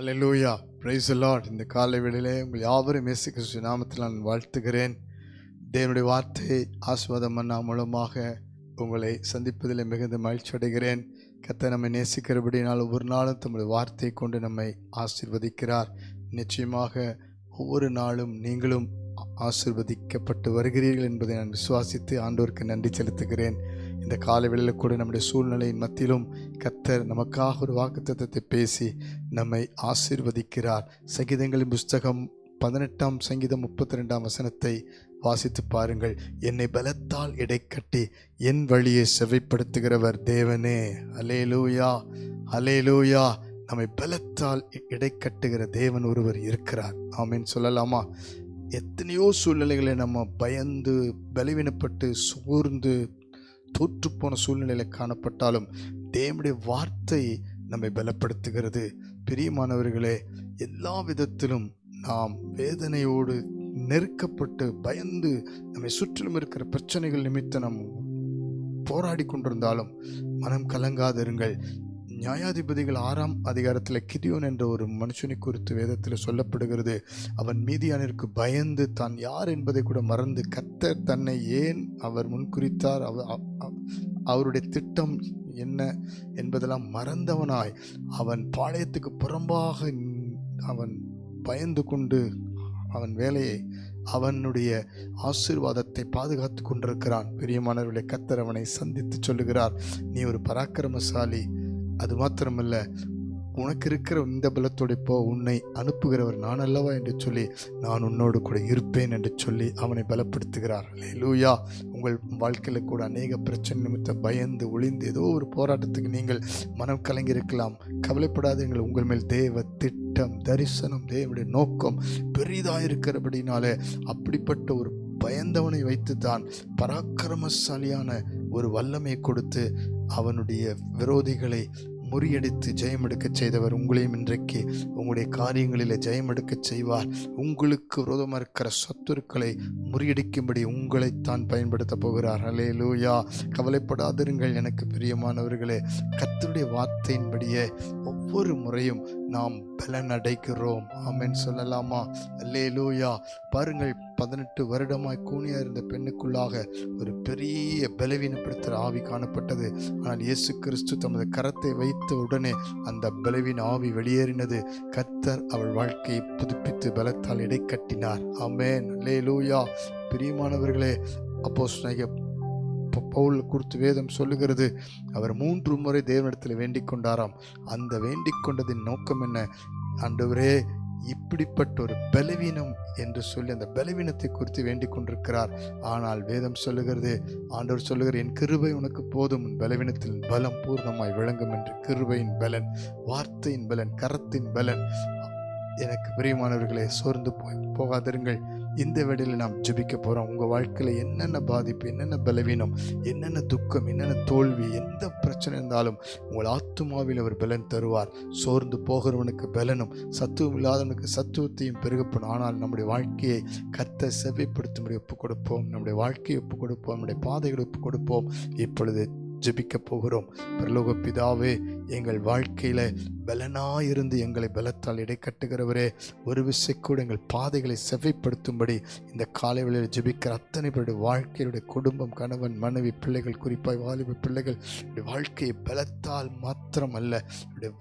Hallelujah, praise the Lord. இந்த காலை வேளையிலே உங்கள் யாவரையும் இயேசு கிறிஸ்து நாமத்தில் நான் வாழ்த்துகிறேன். தேவனுடைய வார்த்தை ஆசீர்வாதம் மன்னா மூலமாக உங்களை சந்திப்பதில் மிகுந்த மகிழ்ச்சி அடைகிறேன். கர்த்தர் நம்மை நேசிக்கிறபடினால் ஒவ்வொரு நாளும் தம்முடைய வார்த்தையை கொண்டு நம்மை ஆசீர்வதிக்கிறார். நிச்சயமாக ஒவ்வொரு நாளும் நீங்களும் ஆசீர்வதிக்கப்பட்டு வருகிறீர்கள் என்பதை நான் விசுவாசித்து ஆண்டவருக்கு நன்றி செலுத்துகிறேன். இந்த காலை வேளையில் கூட நம்முடைய சூழ்நிலையின் மத்தியிலும் கர்த்தர் நமக்காக ஒரு வாக்குத்தத்தத்தை பேசி நம்மை ஆசீர்வதிக்கிறார். சங்கீதங்களின் புஸ்தகம் 18ஆம் சங்கீதம் 32ஆம் வசனத்தை வாசித்து பாருங்கள். என்னை பலத்தால் இடைக்கட்டி என் வழியை செவைப்படுத்துகிறவர் தேவனே. அல்லேலூயா, அல்லேலூயா. நம்மை பலத்தால் இடைக்கட்டுகிற தேவன் ஒருவர் இருக்கிறார். ஆமென் சொல்லலாமா? எத்தனையோ சூழ்நிலைகளை நம்ம பயந்து பலவீனப்பட்டு சோர்ந்து தோற்றுப்போன சூழ்நிலையில் காணப்பட்டாலும் தேவனுடைய வார்த்தை நம்மை பலப்படுத்துகிறது. பிரியமானவர்களே, எல்லா விதத்திலும் நாம் வேதனையோடு நெருக்கப்பட்டு பயந்து நம்மை சுற்றிலும் இருக்கிற பிரச்சனைகள் நிமித்தம் நாம் போராடி கொண்டிருந்தாலும் மனம் கலங்காதிருங்கள். நியாயாதிபதிகள் 6ஆம் அதிகாரத்தில் கிதியோன் என்ற ஒரு மனுஷனை குறித்து வேதத்தில் சொல்லப்படுகிறது. அவன் மீதியானிற்கு பயந்து தான் யார் என்பதை கூட மறந்து கர்த்தர் தன்னை ஏன் அவர் முன்குறித்தார், அவருடைய திட்டம் என்ன என்பதெல்லாம் மறந்தவனாய் அவன் பாளையத்துக்கு புறம்பாக அவன் பயந்து கொண்டு அவன் வேலையை அவனுடைய ஆசீர்வாதத்தை பாதுகாத்து கொண்டிருக்கிறான். பிரியமானவர்களை, கர்த்தர் அவனை சந்தித்து சொல்லுகிறார், நீ ஒரு பராக்கிரமசாலி, அது மாத்திரமல்ல உனக்கு இருக்கிற இந்த பலத்தோடு போ, உன்னை அனுப்புகிறவர் நான் அல்லவா என்று சொல்லி நான் உன்னோடு கூட இருப்பேன் என்று சொல்லி அவனை பலப்படுத்துகிறார். அல்லேலூயா. உங்கள் வாழ்க்கையில் கூட அநேக பிரச்சனை நிமித்தம் பயந்து ஒளிந்து ஏதோ ஒரு போராட்டத்துக்கு நீங்கள் மனம் கலங்கி இருக்கலாம். கவலைப்படாதீர்கள். உங்கள் மேல் தேவ திட்டம், தரிசனம், தேவனுடைய நோக்கம் பெரிதாக இருக்கிறபடினாலே அப்படிப்பட்ட ஒரு பயந்தவனை வைத்து தான் பராக்கிரமசாலியான ஒரு வல்லமையை கொடுத்து அவனுடைய விரோதிகளை முறியடித்து ஜெயமெடுக்க செய்தவர் உங்களையும் இன்றைக்கு உங்களுடைய காரியங்களில் ஜெயமெடுக்க செய்வார். உங்களுக்கு விரோதமாக இருக்கிற சத்துருக்களை முறியடிக்கும்படி உங்களைத்தான் பயன்படுத்த போகிறார். அல்லேலூயா. கவலைப்படாதிருங்கள் எனக்கு பிரியமானவர்களே. கர்த்தருடைய வார்த்தையின்படியே ஒவ்வொரு முறையும் நாம் பலன் அடைகிறோம். ஆமென் சொல்லலாமா? அல்லேலூயா. பாருங்கள், 18 வருடமாய் கூனியா இருந்த பெண்ணுக்குள்ளாக ஒரு பெரிய பலவீனப்படுத்துகிற ஆவி காணப்பட்டது. ஆனால் இயேசு கிறிஸ்து தமது கரத்தை வைத்த உடனே அந்த பலவீன ஆவி வெளியேறினது. கர்த்தர் அவள் வாழ்க்கையை புதுப்பித்து பலத்தால் இடைக்கட்டினார். ஆமென், அல்லேலூயா. பிரியமானவர்களே, அப்போஸ்தலனாகிய பவுல் குறித்து வேதம் சொல்லுகிறது, அவர் 3 முறை தேவனிடத்தில் வேண்டிக் கொண்டாராம். அந்த வேண்டிக் கொண்டதின் நோக்கம் என்ன? ஆண்டவரே, இப்படிப்பட்ட ஒரு பலவீனம் என்று சொல்லி அந்த பலவீனத்தை குறித்து வேண்டிக் கொண்டிருக்கிறார். ஆனால் வேதம் சொல்லுகிறது, ஆண்டவர் சொல்லுகிறார், என் கிருபை உனக்கு போதும், உன் பலவீனத்தில் பலம் பூர்ணமாய் விளங்கும் என்று. கிருபையின் பலன், வார்த்தையின் பலன், கரத்தின் பலன். எனக்கு பிரியமானவர்களே, சோர்ந்து போகாதிருங்கள். இந்த வேளையில் நாம் ஜெபிக்க போகிறோம். உங்கள் வாழ்க்கையில் என்னென்ன பாதிப்பு, என்னென்ன பலவீனம், என்னென்ன துக்கம், என்னென்ன தோல்வி, எந்த பிரச்சனை இருந்தாலும் உங்கள் ஆத்துமாவில் அவர் பலன் தருவார். சோர்ந்து போகிறவனுக்கு பலனும் சத்துவம் இல்லாதவனுக்கு சத்துவத்தையும் பெருகப்படும். ஆனால் நம்முடைய வாழ்க்கையை கர்த்தர் செவ்வைப்படுத்தும்படி ஒப்புக் கொடுப்போம். நம்முடைய வாழ்க்கையை ஒப்புக் கொடுப்போம். நம்முடைய பாதைகளை ஒப்புக் கொடுப்போம். இப்பொழுது ஜெபிக்க போகிறோம். பரலோக பிதாவே, எங்கள் வாழ்க்கையில பலனாயிருந்து எங்களை பலத்தால் இடைக்கட்டுகிறவரே, ஒரு விசை கூட எங்கள் பாதைகளை செவ்வைப்படுத்தும்படி இந்த காலை வேளையில் ஜெபிக்கிற அத்தனை பேருடைய வாழ்க்கையுடைய குடும்பம், கணவன், மனைவி, பிள்ளைகள், குறிப்பாய் வாலிப பிள்ளைகள் வாழ்க்கையை பலத்தால் மாத்திரம் அல்ல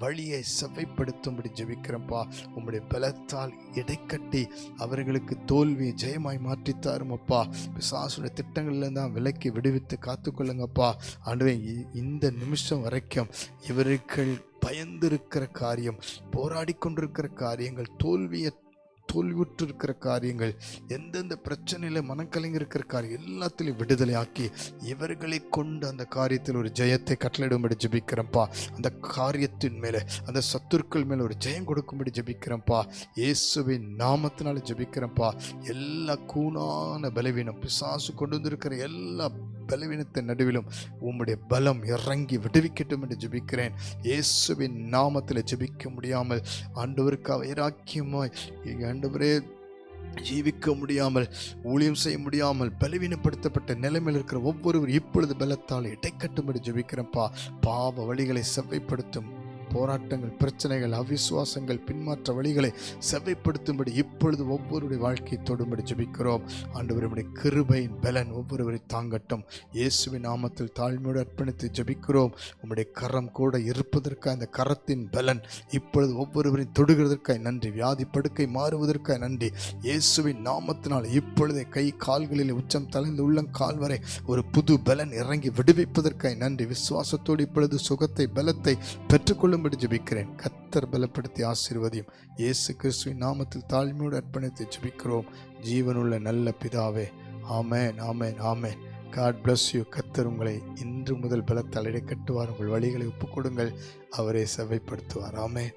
வழியை செவ்வைப்படுத்தும்படி ஜெபிக்கிறப்பா. உங்களுடைய பலத்தால் இடைக்கட்டி அவர்களுக்கு தோல்வி ஜெயமாய் மாற்றித்தாருமப்பா. பிசாசுடைய திட்டங்கள்ல தான் விலக்கி விடுவித்து காத்துக்கொள்ளுங்கப்பா. ஆண்டவே, இந்த நிமிஷம் வரைக்கும் இவர்கள் பயந்திருக்கிற காரியம், போராடி கொண்டிருக்கிற காரியங்கள், தோல்வியுற்று இருக்கிற காரியங்கள், எந்தெந்த பிரச்சனையில் மனக்கலங்கி இருக்கிற காரியம் எல்லாத்திலையும் விடுதலை ஆக்கி இவர்களை கொண்டு அந்த காரியத்தில் ஒரு ஜெயத்தை கட்டளையிடும்படி ஜெபிக்கிறப்பா. அந்த காரியத்தின் மேலே, அந்த சத்துருக்கள் மேலே ஒரு ஜெயம் கொடுக்கும்படி ஜெபிக்கிறப்பா. இயேசுவின் நாமத்தினால ஜெபிக்கிறப்பா. எல்லா கூணான பலவீனம், பிசாசு கொண்டு வந்திருக்கிற எல்லா பலவீனத்தின் நடுவிலும் உம்முடைய பலம் இறங்கி விடுவிக்கட்டும் என்று ஜெபிக்கிறேன். இயேசுவின் நாமத்தில் ஜெபிக்க முடியாமல் ஆண்டவருக்கு வைராக்கியமாய் ஆண்டவரே ஜீவிக்க முடியாமல், ஊழியம் செய்ய முடியாமல் பலவீனப்படுத்தப்பட்ட நிலைமையில் இருக்கிற ஒவ்வொருவர் இப்பொழுது பலத்தால் இடைக்கட்டும்படி ஜெபிக்கிறப்பா. பாவ வழிகளை செவ்வைப்படுத்தும், போராட்டங்கள், பிரச்சனைகள், அவிசுவாசங்கள், பின்மாற்ற வழிகளை செவ்வைப்படுத்தும்படி இப்பொழுது ஒவ்வொருடைய வாழ்க்கையை தொடும்படி ஜெபிக்கிறோம். ஆண்டவரே, உம்முடைய கிருபையின் பலன் ஒவ்வொருவரை தாங்கட்டும். இயேசுவின் நாமத்தில் தாழ்மையோடு அர்ப்பணித்து ஜெபிக்கிறோம். உம்முடைய கரம் கூட இருப்பதற்காக, அந்த கரத்தின் பலன் இப்பொழுது ஒவ்வொருவரையும் தொடுகிறதற்காக நன்றி. வியாதி படுக்கை மாறுவதற்காக நன்றி. இயேசுவின் நாமத்தினால் இப்பொழுதே கை கால்களில் உச்சம் தலைந்து உள்ளங்கால் வரை ஒரு புது பலன் இறங்கி விடுவிப்பதற்காக நன்றி. விசுவாசத்தோடு இப்பொழுது சுகத்தை, பலத்தை பெற்றுக்கொள்ளும்படி ஜெபிக்கிறேன். கர்த்தர் பலப்படுத்தி ஆசீர்வதியும். இயேசு கிறிஸ்துவின் நாமத்தில் தாழ்மையோடு அர்ப்பணித்து ஜெபிக்கிறோம் ஜீவனுள்ள நல்ல பிதாவே. Amen, amen, amen. God bless you. கர்த்தர் உங்களை இன்று முதல் பலத்தால் இடை கட்டுவார். உங்கள் வழிகளை ஒப்புக்கொடுங்கள், அவரே செவ்வைப்படுத்துவார். ஆமென்.